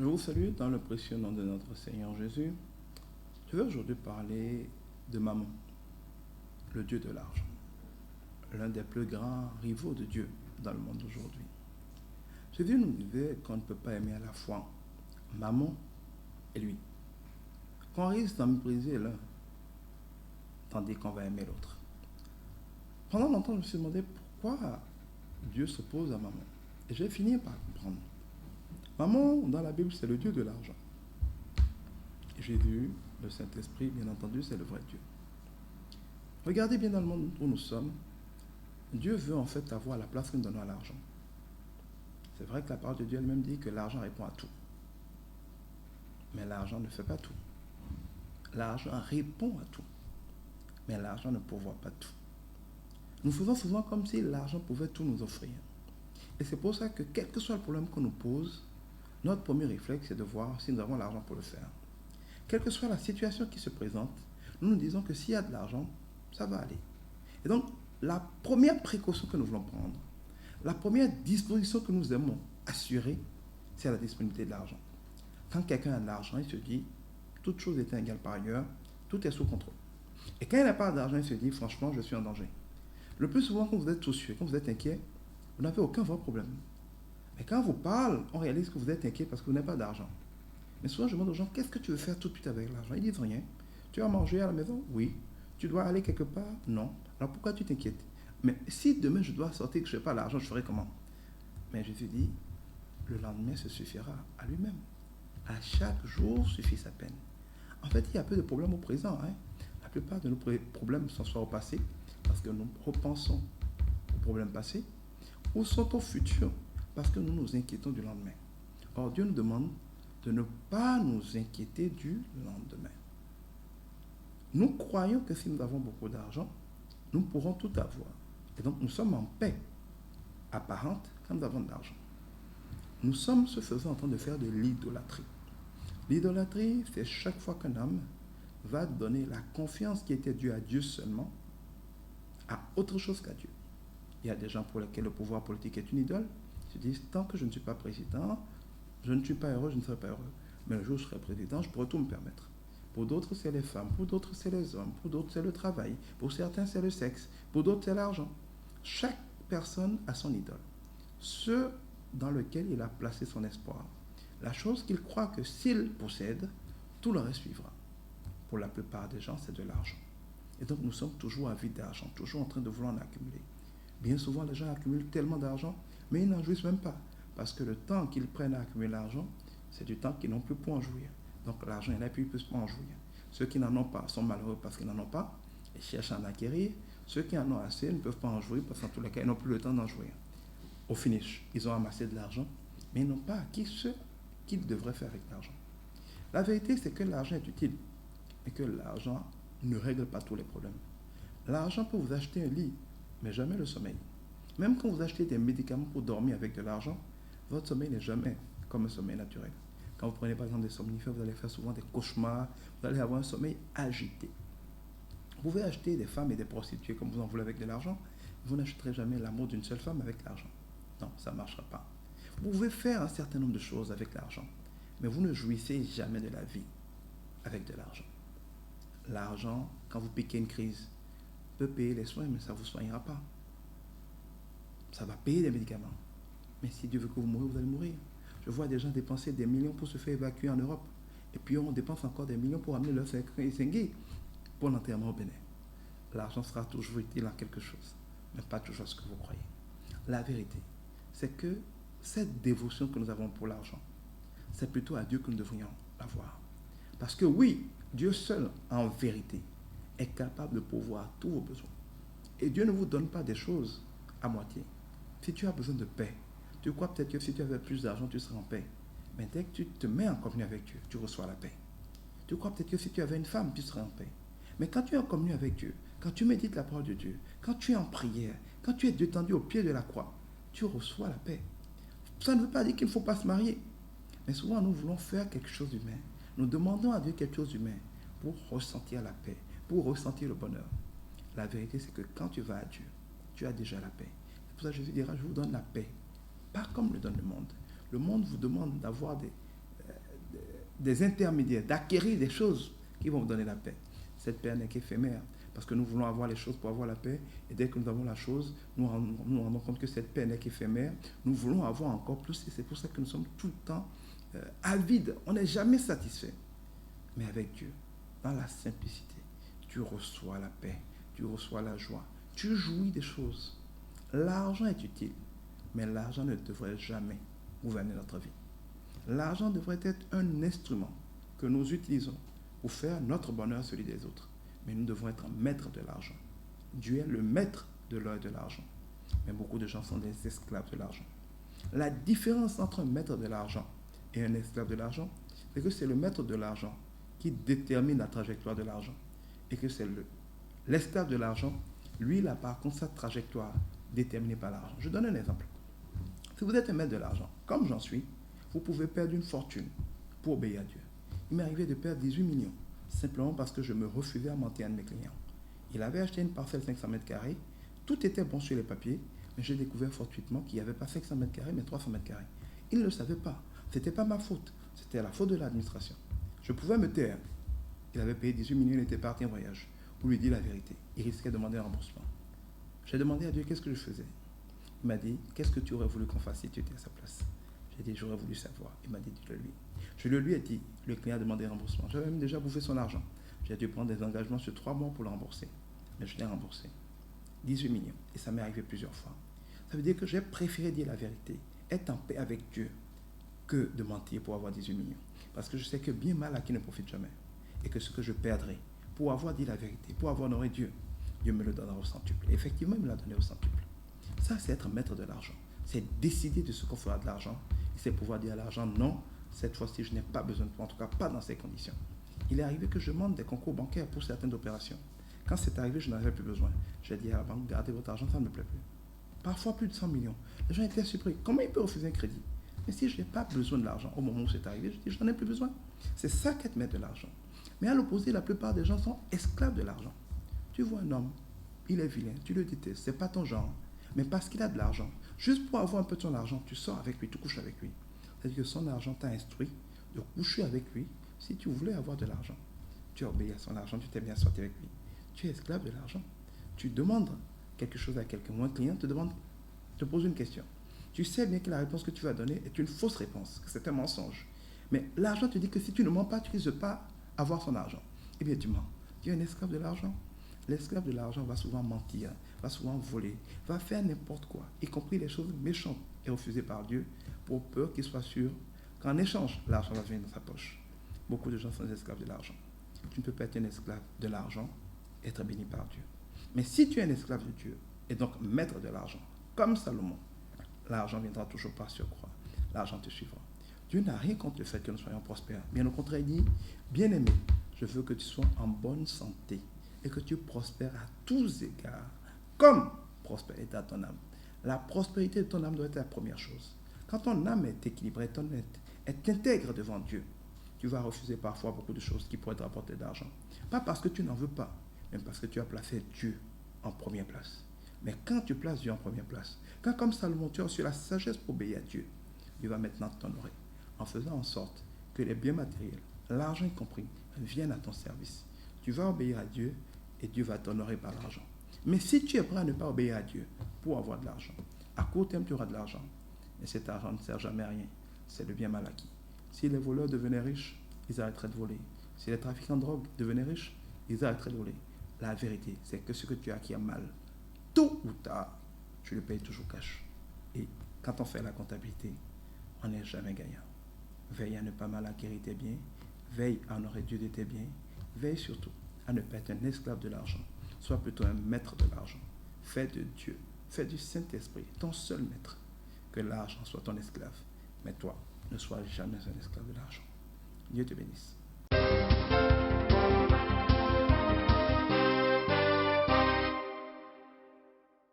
Je vous salue dans le précieux nom de notre Seigneur Jésus. Je vais aujourd'hui parler de Mammon, le Dieu de l'argent, l'un des plus grands rivaux de Dieu dans le monde d'aujourd'hui. Jésus nous disait qu'on ne peut pas aimer à la fois Mammon et lui, qu'on risque d'en mépriser l'un, tandis qu'on va aimer l'autre. Pendant longtemps, je me suis demandé pourquoi Dieu s'oppose à Mammon. Et j'ai fini par comprendre. Mammon, dans la Bible, c'est le Dieu de l'argent. Jésus, le Saint-Esprit, bien entendu, c'est le vrai Dieu. Regardez bien dans le monde où nous sommes, Dieu veut en fait avoir la place que nous donnons à l'argent. C'est vrai que la parole de Dieu elle-même dit que l'argent répond à tout. Mais l'argent ne fait pas tout. L'argent répond à tout. Mais l'argent ne pourvoit pas tout. Nous faisons souvent comme si l'argent pouvait tout nous offrir. Et c'est pour ça que quel que soit le problème qu'on nous pose, notre premier réflexe c'est de voir si nous avons l'argent pour le faire. Quelle que soit la situation qui se présente, nous nous disons que s'il y a de l'argent, ça va aller. Et donc, la première précaution que nous voulons prendre, la première disposition que nous aimons assurer, c'est la disponibilité de l'argent. Quand quelqu'un a de l'argent, il se dit, toute chose étant égale par ailleurs, tout est sous contrôle. Et quand il n'a pas d'argent, il se dit, franchement, je suis en danger. Le plus souvent, quand vous êtes soucieux, quand vous êtes inquiet, vous n'avez aucun vrai problème. Mais quand on vous parle, on réalise que vous êtes inquiet parce que vous n'avez pas d'argent. Mais souvent, je demande aux gens, qu'est-ce que tu veux faire tout de suite avec l'argent? Ils disent rien. Tu vas manger à la maison? Oui. Tu dois aller quelque part? Non. Alors pourquoi tu t'inquiètes? Mais si demain je dois sortir et que je n'ai pas l'argent, je ferai comment? Mais Jésus dit, le lendemain se suffira à lui-même. À chaque jour suffit sa peine. En fait, il y a peu de problèmes au présent. La plupart de nos problèmes sont soit au passé, parce que nous repensons aux problèmes passés, ou sont au futur, parce que nous nous inquiétons du lendemain. Or, Dieu nous demande de ne pas nous inquiéter du lendemain. Nous croyons que si nous avons beaucoup d'argent, nous pourrons tout avoir. Et donc, nous sommes en paix apparente quand nous avons de l'argent. Nous sommes, ce faisant, en train de faire de l'idolâtrie. L'idolâtrie, c'est chaque fois qu'un homme va donner la confiance qui était due à Dieu seulement à autre chose qu'à Dieu. Il y a des gens pour lesquels le pouvoir politique est une idole. Ils se disent, tant que je ne suis pas président, je ne suis pas heureux, je ne serai pas heureux. Mais le jour où je serai président, je pourrai tout me permettre. Pour d'autres, c'est les femmes, pour d'autres, c'est les hommes, pour d'autres, c'est le travail, pour certains, c'est le sexe, pour d'autres, c'est l'argent. Chaque personne a son idole. Ce dans lequel il a placé son espoir. La chose qu'il croit que s'il possède, tout le reste suivra. Pour la plupart des gens, c'est de l'argent. Et donc, nous sommes toujours avides d'argent, toujours en train de vouloir en accumuler. Bien souvent, les gens accumulent tellement d'argent, mais ils n'en jouissent même pas. Parce que le temps qu'ils prennent à accumuler l'argent, c'est du temps qu'ils n'ont plus pour en jouir. Donc l'argent est là, puis ils ne peuvent pas en jouir. Ceux qui n'en ont pas sont malheureux parce qu'ils n'en ont pas et cherchent à en acquérir. Ceux qui en ont assez ne peuvent pas en jouir parce qu'en tous les cas, ils n'ont plus le temps d'en jouir. Au finish, ils ont amassé de l'argent, mais ils n'ont pas acquis ce qu'ils devraient faire avec l'argent. La vérité, c'est que l'argent est utile et que l'argent ne règle pas tous les problèmes. L'argent peut vous acheter un lit, mais jamais le sommeil. Même quand vous achetez des médicaments pour dormir avec de l'argent, votre sommeil n'est jamais comme un sommeil naturel. Quand vous prenez par exemple des somnifères, vous allez faire souvent des cauchemars, vous allez avoir un sommeil agité. Vous pouvez acheter des femmes et des prostituées comme vous en voulez avec de l'argent, vous n'achèterez jamais l'amour d'une seule femme avec l'argent. Non, ça ne marchera pas. Vous pouvez faire un certain nombre de choses avec l'argent, mais vous ne jouissez jamais de la vie avec de l'argent. L'argent, quand vous piquez une crise, peut payer les soins, mais ça ne vous soignera pas. Ça va payer des médicaments. Mais si Dieu veut que vous mouriez, vous allez mourir. Je vois des gens dépenser des millions pour se faire évacuer en Europe. Et puis on dépense encore des millions pour amener leur Sengi pour l'enterrement au Bénin. L'argent sera toujours utile à quelque chose, mais pas toujours ce que vous croyez. La vérité, c'est que cette dévotion que nous avons pour l'argent, c'est plutôt à Dieu que nous devrions l'avoir. Parce que oui, Dieu seul, en vérité, est capable de pourvoir tous vos besoins. Et Dieu ne vous donne pas des choses à moitié. Si tu as besoin de paix, tu crois peut-être que si tu avais plus d'argent, tu serais en paix. Mais dès que tu te mets en communion avec Dieu, tu reçois la paix. Tu crois peut-être que si tu avais une femme, tu serais en paix. Mais quand tu es en communion avec Dieu, quand tu médites la parole de Dieu, quand tu es en prière, quand tu es détendu au pied de la croix, tu reçois la paix. Ça ne veut pas dire qu'il ne faut pas se marier. Mais souvent, nous voulons faire quelque chose d'humain. Nous demandons à Dieu quelque chose d'humain pour ressentir la paix, pour ressentir le bonheur. La vérité, c'est que quand tu vas à Dieu, tu as déjà la paix. C'est pour ça que Jésus dira, je vous donne la paix. Pas comme le donne le monde. Le monde vous demande d'avoir des intermédiaires, d'acquérir des choses qui vont vous donner la paix. Cette paix n'est qu'éphémère, parce que nous voulons avoir les choses pour avoir la paix, et dès que nous avons la chose, nous nous rendons compte que cette paix n'est qu'éphémère, nous voulons avoir encore plus, et c'est pour ça que nous sommes tout le temps avides, on n'est jamais satisfait. Mais avec Dieu, dans la simplicité, tu reçois la paix, tu reçois la joie, tu jouis des choses. L'argent est utile, mais l'argent ne devrait jamais gouverner notre vie. L'argent devrait être un instrument que nous utilisons pour faire notre bonheur, celui des autres. Mais nous devons être maîtres de l'argent. Dieu est le maître de l'or et de l'argent. Mais beaucoup de gens sont des esclaves de l'argent. La différence entre un maître de l'argent et un esclave de l'argent, c'est que c'est le maître de l'argent qui détermine la trajectoire de l'argent. Et que c'est l'esclave de l'argent, lui, il a par contre sa trajectoire déterminée par l'argent. Je donne un exemple. Si vous êtes un maître de l'argent, comme j'en suis, vous pouvez perdre une fortune pour obéir à Dieu. Il m'est arrivé de perdre 18 millions, simplement parce que je me refusais à mentir à un de mes clients. Il avait acheté une parcelle 500 mètres carrés, tout était bon sur les papiers, mais j'ai découvert fortuitement qu'il n'y avait pas 500 mètres carrés, mais 300 mètres carrés. Il ne le savait pas. Ce n'était pas ma faute, c'était la faute de l'administration. Je pouvais me taire. Il avait payé 18 millions, il était parti en voyage. Pour lui dire la vérité, il risquait de demander un remboursement. J'ai demandé à Dieu qu'est-ce que je faisais. Il m'a dit, qu'est-ce que tu aurais voulu qu'on fasse si tu étais à sa place? J'ai dit, j'aurais voulu savoir. Il m'a dit, dis-le lui. Je le lui ai dit, le client a demandé un remboursement. J'avais même déjà bouffé son argent. J'ai dû prendre des engagements sur 3 mois pour le rembourser. Mais je l'ai remboursé. 18 millions. Et ça m'est arrivé plusieurs fois. Ça veut dire que j'ai préféré dire la vérité, être en paix avec Dieu, que de mentir pour avoir 18 millions. Parce que je sais que bien mal à qui ne profite jamais. Et que ce que je perdrai, pour avoir dit la vérité, pour avoir honoré Dieu, Dieu me le donnera au centuple. Et effectivement, il me l'a donné au centuple. Ça, c'est être maître de l'argent. C'est décider de ce qu'on fera de l'argent. Et c'est pouvoir dire à l'argent, non, cette fois-ci, je n'ai pas besoin de toi, en tout cas pas dans ces conditions. Il est arrivé que je demande des concours bancaires pour certaines opérations. Quand c'est arrivé, je n'en avais plus besoin. J'ai dit à la banque, gardez votre argent, ça ne me plaît plus. Parfois plus de 100 millions. Les gens étaient surpris. Comment il peut refuser un crédit? Mais si je n'ai pas besoin de l'argent au moment où c'est arrivé, je dis, je n'en ai plus besoin. C'est ça qu'être maître de l'argent. Mais à l'opposé, la plupart des gens sont esclaves de l'argent. Tu vois un homme, il est vilain, tu le détestes, c'est pas ton genre. Mais parce qu'il a de l'argent, juste pour avoir un peu de son argent, tu sors avec lui, tu couches avec lui. C'est-à-dire que son argent t'a instruit de coucher avec lui si tu voulais avoir de l'argent. Tu as obéi à son argent, tu t'es bien sorti avec lui. Tu es esclave de l'argent. Tu demandes quelque chose à quelqu'un, ou un client te pose une question. Tu sais bien que la réponse que tu vas donner est une fausse réponse, que c'est un mensonge. Mais l'argent te dit que si tu ne mens pas, tu ne risques pas avoir son argent. Eh bien, tu mens. Tu es un esclave de l'argent. L'esclave de l'argent va souvent mentir, va souvent voler, va faire n'importe quoi, y compris les choses méchantes et refusées par Dieu, pour peur qu'il soit sûr qu'en échange, l'argent va venir dans sa poche. Beaucoup de gens sont des esclaves de l'argent. Tu ne peux pas être un esclave de l'argent et être béni par Dieu. Mais si tu es un esclave de Dieu, et donc maître de l'argent, comme Salomon, l'argent viendra toujours par surcroît. L'argent te suivra. Dieu n'a rien contre le fait que nous soyons prospères. Bien au contraire, il dit, bien-aimé, je veux que tu sois en bonne santé et que tu prospères à tous égards, comme prospérité à ton âme. La prospérité de ton âme doit être la première chose. Quand ton âme est équilibrée, ton âme est intègre devant Dieu, tu vas refuser parfois beaucoup de choses qui pourraient te rapporter d'argent. Pas parce que tu n'en veux pas, mais parce que tu as placé Dieu en première place. Mais quand tu places Dieu en première place, quand comme Salomon, tu as reçu la sagesse pour obéir à Dieu, Dieu va maintenant t'honorer en faisant en sorte que les biens matériels, l'argent y compris, viennent à ton service. Tu vas obéir à Dieu et Dieu va t'honorer par l'argent. Mais si tu es prêt à ne pas obéir à Dieu pour avoir de l'argent, à court terme tu auras de l'argent, mais cet argent ne sert jamais à rien. C'est le bien mal acquis. Si les voleurs devenaient riches, ils arrêteraient de voler. Si les trafiquants de drogue devenaient riches, ils arrêteraient de voler. La vérité, c'est que ce que tu as acquis à mal, tôt ou tard, tu le payes toujours cash. Et quand on fait la comptabilité, on n'est jamais gagnant. Veille à ne pas mal acquérir tes biens, veille à honorer Dieu de tes biens, veille surtout à ne pas être un esclave de l'argent, sois plutôt un maître de l'argent. Fais de Dieu, fais du Saint-Esprit ton seul maître, que l'argent soit ton esclave, mais toi, ne sois jamais un esclave de l'argent. Dieu te bénisse.